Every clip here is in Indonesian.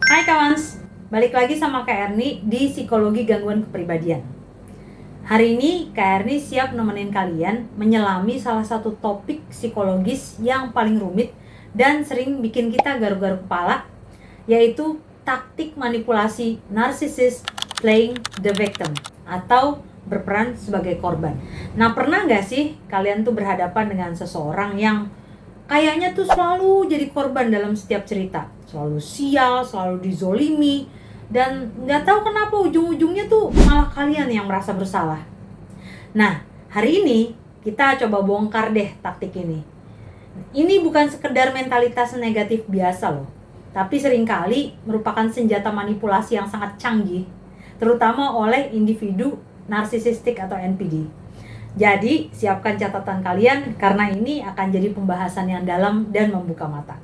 Hai kawans, balik lagi sama Kak Erni di Psikologi Gangguan Kepribadian. Hari ini Kak Erni siap nemenin kalian menyelami salah satu topik psikologis yang paling rumit dan sering bikin kita garu-garu kepala, yaitu taktik manipulasi narsisis playing the victim atau berperan sebagai korban. Nah, pernah nggak sih kalian tuh berhadapan dengan seseorang yang kayaknya tuh selalu jadi korban dalam setiap cerita, selalu sial, selalu dizolimi, dan nggak tahu kenapa ujung-ujungnya tuh malah kalian yang merasa bersalah. Nah, hari ini kita coba bongkar deh taktik ini. Ini bukan sekedar mentalitas negatif biasa loh, tapi seringkali merupakan senjata manipulasi yang sangat canggih, terutama oleh individu narsisistik atau NPD. Jadi, siapkan catatan kalian karena ini akan jadi pembahasan yang dalam dan membuka mata.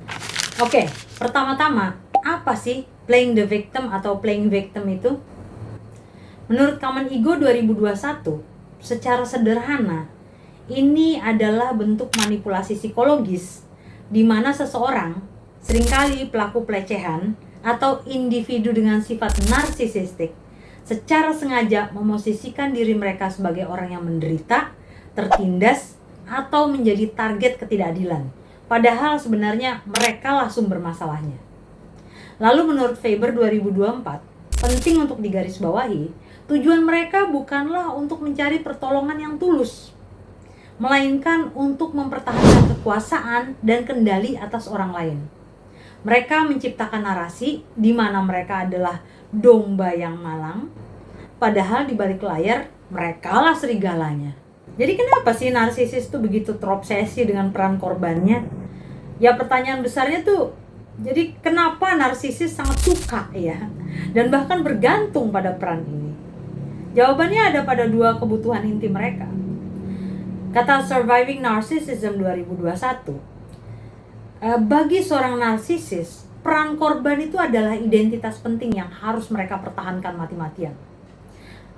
Oke, pertama-tama, apa sih playing the victim atau playing victim itu? Menurut Common Ego 2021, secara sederhana, ini adalah bentuk manipulasi psikologis di mana seseorang, seringkali pelaku pelecehan atau individu dengan sifat narsisistik, secara sengaja memosisikan diri mereka sebagai orang yang menderita, tertindas, atau menjadi target ketidakadilan. Padahal sebenarnya mereka lah sumber masalahnya. Lalu menurut Faber 2024, penting untuk digarisbawahi, tujuan mereka bukanlah untuk mencari pertolongan yang tulus, melainkan untuk mempertahankan kekuasaan dan kendali atas orang lain. Mereka menciptakan narasi di mana mereka adalah domba yang malang, padahal di balik layar mereka lah serigalanya. Jadi kenapa sih narsisis tuh begitu terobsesi dengan peran korbannya? Ya, pertanyaan besarnya tuh, jadi kenapa narsisis sangat suka ya, dan bahkan bergantung pada peran ini? Jawabannya ada pada dua kebutuhan inti mereka. Kata Surviving Narcissism 2021, bagi seorang narsisis, peran korban itu adalah identitas penting yang harus mereka pertahankan mati-matian.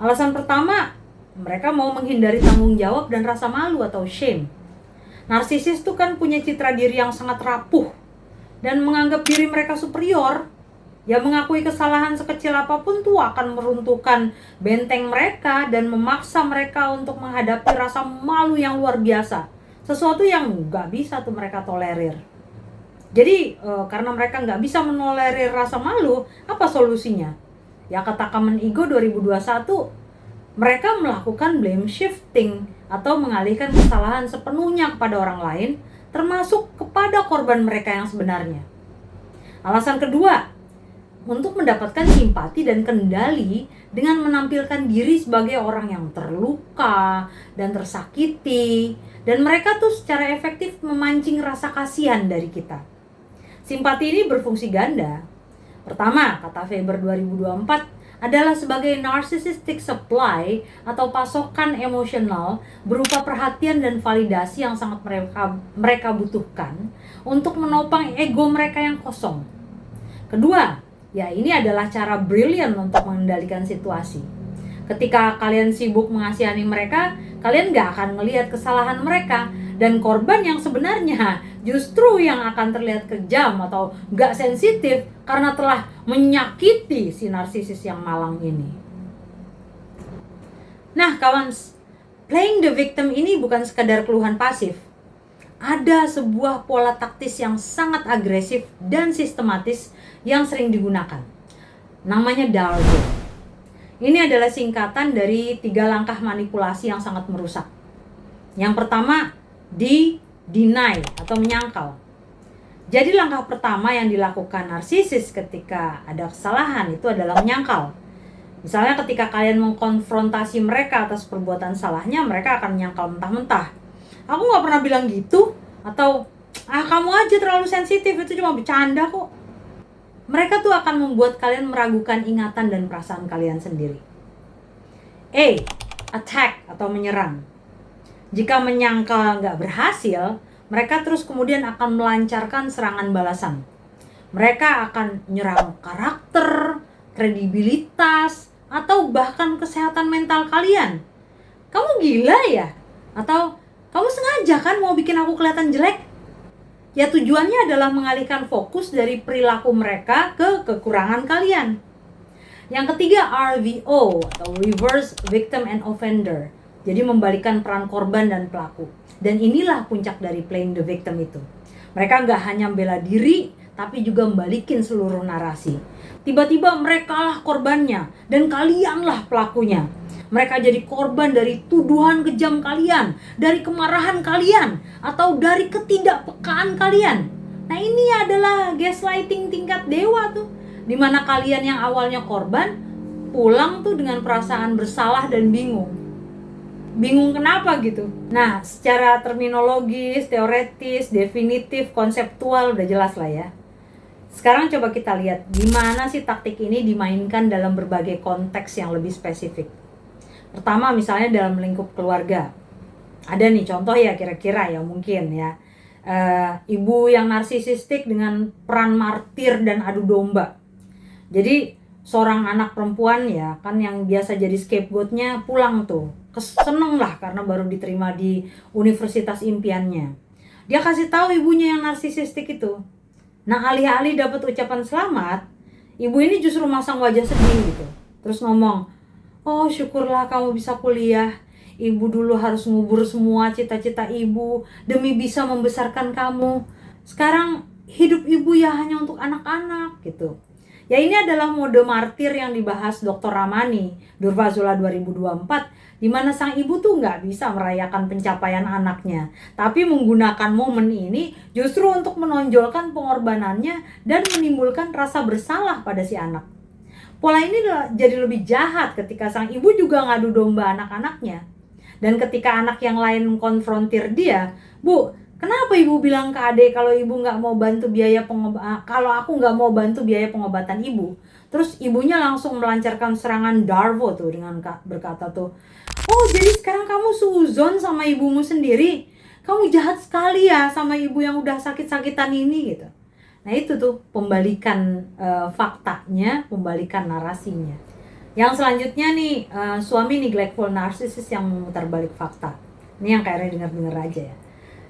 Alasan pertama, mereka mau menghindari tanggung jawab dan rasa malu atau shame. Narsisis itu kan punya citra diri yang sangat rapuh dan menganggap diri mereka superior. Ya, mengakui kesalahan sekecil apapun tuh akan meruntuhkan benteng mereka dan memaksa mereka untuk menghadapi rasa malu yang luar biasa. Sesuatu yang nggak bisa tuh mereka tolerir. Jadi karena mereka nggak bisa menolerir rasa malu, apa solusinya? Ya, kata Common Ego 2021, mereka melakukan blame shifting atau mengalihkan kesalahan sepenuhnya kepada orang lain, termasuk kepada korban mereka yang sebenarnya. Alasan kedua, untuk mendapatkan simpati dan kendali dengan menampilkan diri sebagai orang yang terluka dan tersakiti, dan mereka tuh secara efektif memancing rasa kasihan dari kita. Simpati ini berfungsi ganda. Pertama, kata Faber 2024, adalah sebagai narcissistic supply atau pasokan emosional berupa perhatian dan validasi yang sangat mereka butuhkan untuk menopang ego mereka yang kosong. Kedua, ya ini adalah cara brilian untuk mengendalikan situasi. Ketika kalian sibuk mengasihani mereka, kalian gak akan melihat kesalahan mereka, dan korban yang sebenarnya justru yang akan terlihat kejam atau gak sensitif karena telah menyakiti si narsisis yang malang ini. Nah kawan, playing the victim ini bukan sekadar keluhan pasif. Ada sebuah pola taktis yang sangat agresif dan sistematis yang sering digunakan. Namanya Darwin. Ini adalah singkatan dari 3 langkah manipulasi yang sangat merusak. Yang pertama, deny atau menyangkal. Jadi langkah pertama yang dilakukan narsisis ketika ada kesalahan itu adalah menyangkal. Misalnya ketika kalian mengkonfrontasi mereka atas perbuatan salahnya, mereka akan menyangkal mentah-mentah. Aku gak pernah bilang gitu. Atau, kamu aja terlalu sensitif, itu cuma bercanda kok. Mereka tuh akan membuat kalian meragukan ingatan dan perasaan kalian sendiri. Attack atau menyerang. Jika menyangkal nggak berhasil, mereka terus kemudian akan melancarkan serangan balasan. Mereka akan menyerang karakter, kredibilitas, atau bahkan kesehatan mental kalian. Kamu gila ya? Atau kamu sengaja kan mau bikin aku kelihatan jelek? Ya tujuannya adalah mengalihkan fokus dari perilaku mereka ke kekurangan kalian. Yang ketiga, RVO atau Reverse Victim and Offender. Jadi membalikkan peran korban dan pelaku. Dan inilah puncak dari playing the victim itu. Mereka nggak hanya membela diri, tapi juga membalikin seluruh narasi. Tiba-tiba mereka lah korbannya, dan kalianlah pelakunya. Mereka jadi korban dari tuduhan kejam kalian, dari kemarahan kalian, atau dari ketidakpekaan kalian. Nah ini adalah gaslighting tingkat dewa tuh. Dimana kalian yang awalnya korban, pulang tuh dengan perasaan bersalah dan bingung. Bingung kenapa gitu? Nah secara terminologis, teoretis, definitif, konseptual udah jelas lah ya. Sekarang coba kita lihat gimana sih taktik ini dimainkan dalam berbagai konteks yang lebih spesifik. Pertama misalnya dalam lingkup keluarga. Ada nih contoh ya kira-kira ya mungkin ya. Ibu yang narsisistik dengan peran martir dan adu domba. Jadi seorang anak perempuan ya kan yang biasa jadi scapegoatnya pulang tuh. Seneng lah karena baru diterima di universitas impiannya. Dia kasih tahu ibunya yang narsisistik itu. Nah alih-alih dapat ucapan selamat, ibu ini justru masang wajah sedih gitu. Terus ngomong, oh syukurlah kamu bisa kuliah. Ibu dulu harus ngubur semua cita-cita ibu demi bisa membesarkan kamu. Sekarang hidup ibu ya hanya untuk anak-anak gitu. Ya ini adalah mode martir yang dibahas Dr. Ramani, Durvazula 2024, di mana sang ibu tuh nggak bisa merayakan pencapaian anaknya, tapi menggunakan momen ini justru untuk menonjolkan pengorbanannya dan menimbulkan rasa bersalah pada si anak. Pola ini jadi lebih jahat ketika sang ibu juga ngadu domba anak-anaknya. Dan ketika anak yang lain mengkonfrontir dia, Bu, kenapa ibu bilang ke adek kalau ibu nggak mau bantu biaya kalau aku nggak mau bantu biaya pengobatan ibu? Terus ibunya langsung melancarkan serangan Darvo tuh dengan berkata tuh, oh jadi sekarang kamu suzon sama ibumu sendiri? Kamu jahat sekali ya sama ibu yang udah sakit-sakitan ini gitu. Nah itu tuh pembalikan faktanya, pembalikan narasinya. Yang selanjutnya nih, suami neglectful narcissist yang memutar balik fakta. Ini yang kayaknya dengar-dengar aja ya.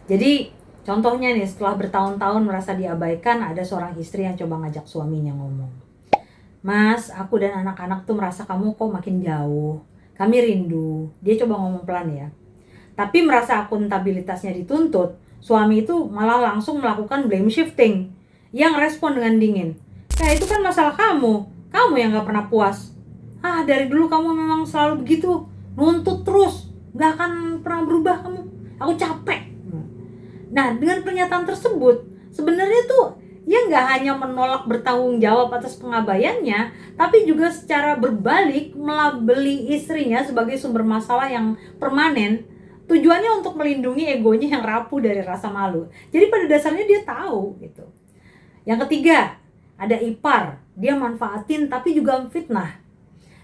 Jadi contohnya nih, setelah bertahun-tahun merasa diabaikan, ada seorang istri yang coba ngajak suaminya ngomong. Mas, aku dan anak-anak tuh merasa kamu kok makin jauh. Kami rindu. Dia coba ngomong pelan ya. Tapi merasa akuntabilitasnya dituntut, suami itu malah langsung melakukan blame shifting. Yang respon dengan dingin. Ya itu kan masalah kamu. Kamu yang gak pernah puas. Dari dulu kamu memang selalu begitu, nuntut terus, gak akan pernah berubah kamu, aku capek. Nah dengan pernyataan tersebut, sebenarnya tuh ia gak hanya menolak bertanggung jawab atas pengabaiannya, tapi juga secara berbalik melabeli istrinya sebagai sumber masalah yang permanen. Tujuannya untuk melindungi egonya yang rapuh dari rasa malu. Jadi pada dasarnya dia tahu gitu. Yang ketiga, ada ipar, dia manfaatin tapi juga fitnah.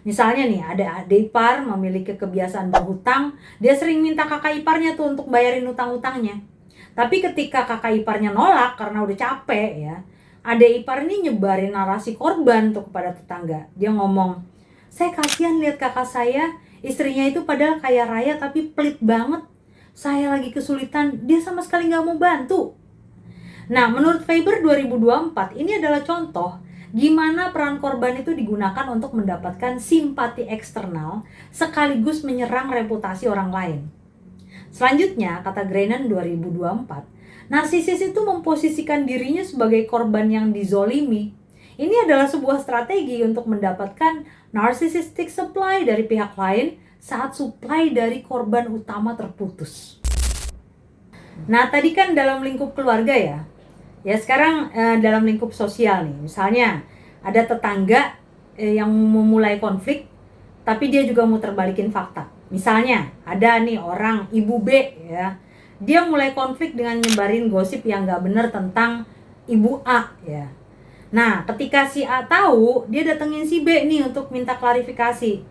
Misalnya nih, ada adik ipar memiliki kebiasaan berhutang, dia sering minta kakak iparnya tuh untuk bayarin utang-utangnya. Tapi ketika kakak iparnya nolak karena udah capek ya, adik ipar ini nyebarin narasi korban tuh kepada tetangga. Dia ngomong, saya kasihan lihat kakak saya, istrinya itu padahal kaya raya tapi pelit banget. Saya lagi kesulitan, dia sama sekali gak mau bantu. Nah, menurut Faber 2024, ini adalah contoh gimana peran korban itu digunakan untuk mendapatkan simpati eksternal sekaligus menyerang reputasi orang lain. Selanjutnya, kata Grenan 2024, narsisis itu memposisikan dirinya sebagai korban yang dizolimi. Ini adalah sebuah strategi untuk mendapatkan narcissistic supply dari pihak lain saat supply dari korban utama terputus. Nah, tadi kan dalam lingkup keluarga ya. Ya sekarang dalam lingkup sosial nih, misalnya ada tetangga yang memulai konflik, tapi dia juga mau terbalikin fakta. Misalnya ada nih orang ibu B ya, dia mulai konflik dengan nyebarin gosip yang gak bener tentang ibu A ya. Nah ketika si A tahu, dia datengin si B nih untuk minta klarifikasi.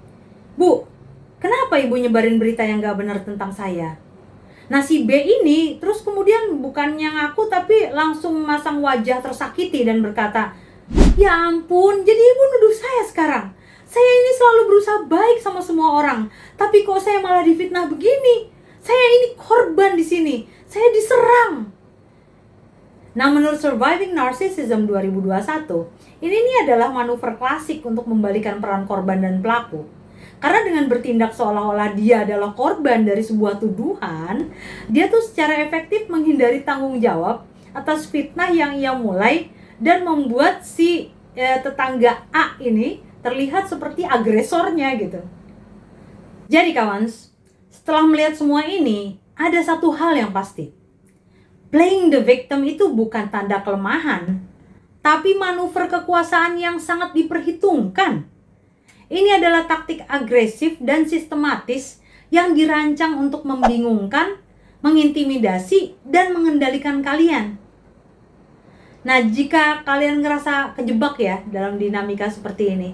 Bu, kenapa ibu nyebarin berita yang gak bener tentang saya? Nah si B ini terus kemudian bukannya ngaku tapi langsung memasang wajah tersakiti dan berkata, ya ampun, jadi ibu nuduh saya sekarang. Saya ini selalu berusaha baik sama semua orang, tapi kok saya malah difitnah begini? Saya ini korban di sini, saya diserang. Nah, menurut Surviving Narcissism 2021, ini adalah manuver klasik untuk membalikan peran korban dan pelaku. Karena dengan bertindak seolah-olah dia adalah korban dari sebuah tuduhan, dia tuh secara efektif menghindari tanggung jawab atas fitnah yang ia mulai dan membuat si tetangga A ini terlihat seperti agresornya gitu. Jadi kawan, setelah melihat semua ini, ada satu hal yang pasti. Playing the victim itu bukan tanda kelemahan, tapi manuver kekuasaan yang sangat diperhitungkan. Ini adalah taktik agresif dan sistematis yang dirancang untuk membingungkan, mengintimidasi, dan mengendalikan kalian. Nah, jika kalian ngerasa kejebak ya dalam dinamika seperti ini,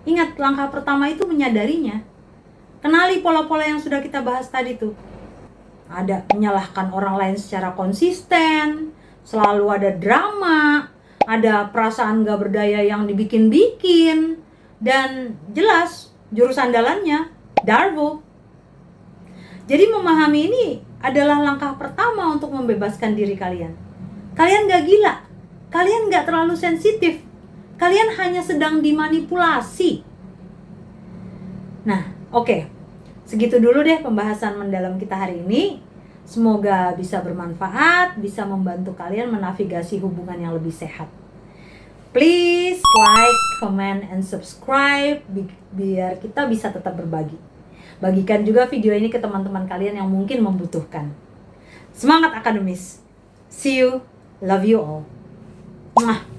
ingat langkah pertama itu menyadarinya. Kenali pola-pola yang sudah kita bahas tadi tuh. Ada menyalahkan orang lain secara konsisten, selalu ada drama, ada perasaan gak berdaya yang dibikin-bikin, dan jelas jurus andalannya, Darvo. Jadi memahami ini adalah langkah pertama untuk membebaskan diri kalian. Kalian gak gila, kalian gak terlalu sensitif, kalian hanya sedang dimanipulasi. Nah, oke. Segitu dulu deh pembahasan mendalam kita hari ini. Semoga bisa bermanfaat, bisa membantu kalian menavigasi hubungan yang lebih sehat. Please like, comment, and subscribe biar kita bisa tetap berbagi. Bagikan juga video ini ke teman-teman kalian yang mungkin membutuhkan. Semangat akademis. See you. Love you all. Mwah.